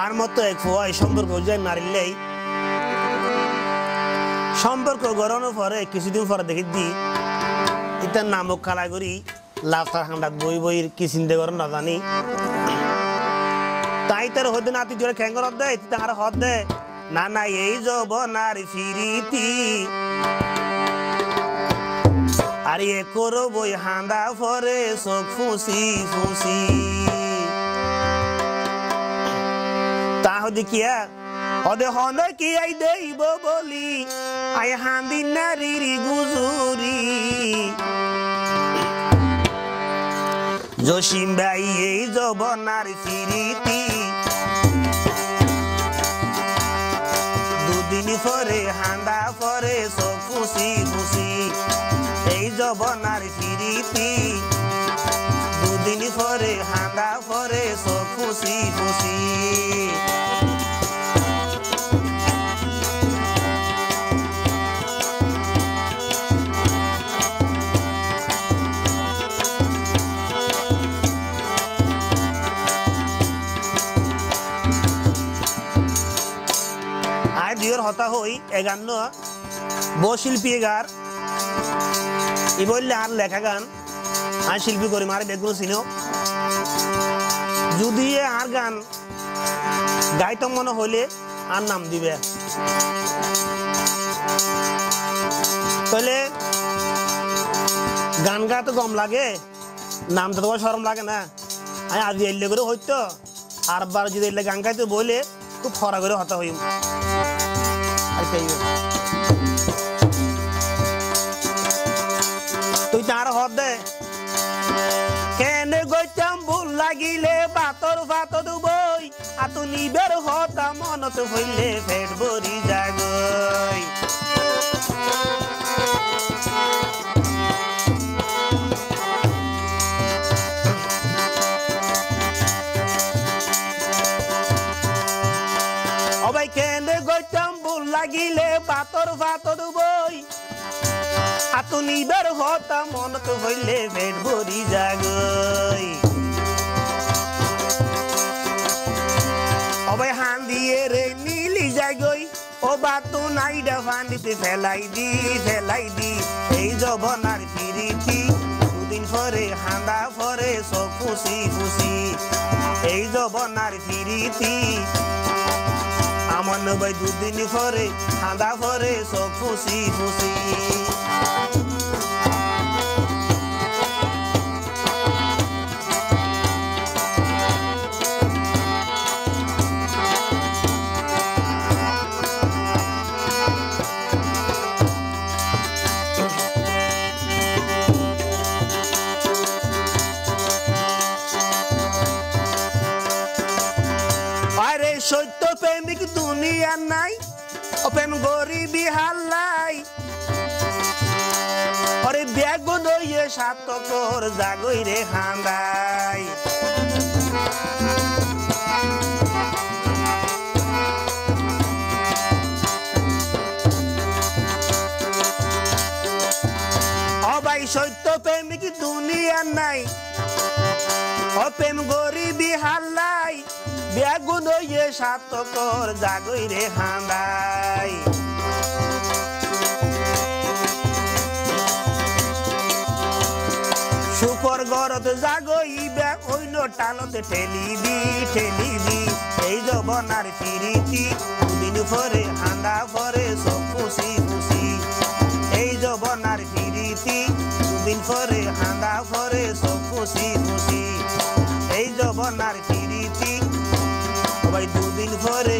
আর মতো এক ফুয়াই সম্পর্ক যাই মারিলেই সম্পর্ক গড়ানোর পরে কিছুদিন পরে দেখি দি ইতার নামক খালা করি লাফার হান্ডাত বই বইয়ের কি চিন্তা করেন না জানি তাই তার হতে নাতি জোরে খ্যাঙ্গর হদ দেয় তার হদ দেয় না না এই যৌবনার ফিরিতি আর এ করো বই হাঁদা ফরে চোখ ফুসি ফুসি তা হদি কিয়া হদে হন কি আই দেইব বলি আই হাঁদি নারীর গুজুরি জসিম ভাই এই যৌবনার ফিরিতি দুদিন পরে হাঁদা পরে চোখ ফুসি ফুসি এই যৌবনার ফিরিতি দুদিন পরে হাঁদা পরে চোখ ফুসি ফুসি হতা হই এগান্ন বো শিল্পী এগার ই বললে আর লেখা গান আর শিল্পী করি মারে বেগুন চিনো যদি আর গান গাইতে মনে হইলে আর নাম দিবে তাহলে গান গাতে গম লাগে নামটা তোমার শরম লাগে না আমি আজ এলে করে হইতো আর বার যদি এলে গান গাইতে বলে খুব খরা করে হতা হই তুই তার হদে কেনে গইতাম ভুল লাগিলে বাতর ভাত বই আর তুই নিবের হতা মনত হইলে পেট ভরি যাগই অবাই কেনে গইতাম ভুল লাগিলে বাতর ভাত বই আতু নিবার হতা মনত হইলে পেট ভরি যাগই অবাই হান দিয়ে রে নীলি যাগই ও বাতু নাইডা ফান্ডিতে ফেলাই দি এই যৌবনার ফিরিতি দুদিন পরে হাঁদা পরে চোখ ফুসি ফুসি এই যৌবনার ফিরিতি আমার নবাই দুদিন পরে হাঁদা পরে চোখ ফুসি ফুসি সত্য প্রেমিক দুনিয়া নাই প্রেম গরিবি হাল্লাই অরে ব্যাগ দইয়ে সাতকর জাগই রে হান্দাই অবাই সত্য প্রেমিক দুনিয়া নাই প্রেম গরিবি হাল্লাই ব্যাগুন হইয়ে সাতকর জাগই রে হাঁদাই সুপর গরত জাগই ব্যাগ হইল টালতে ঠেলিবি এই যৌবনার ফিরিতি দুদিন পরে হাঁদা পরে চোখ ফুসি ফুসি এই যৌবনার ফিরিতি দুদিন পরে হাঁদা পরে চোখ ফুসি ফুসি এই যৌবনার ফিরিতি দুদিন পরে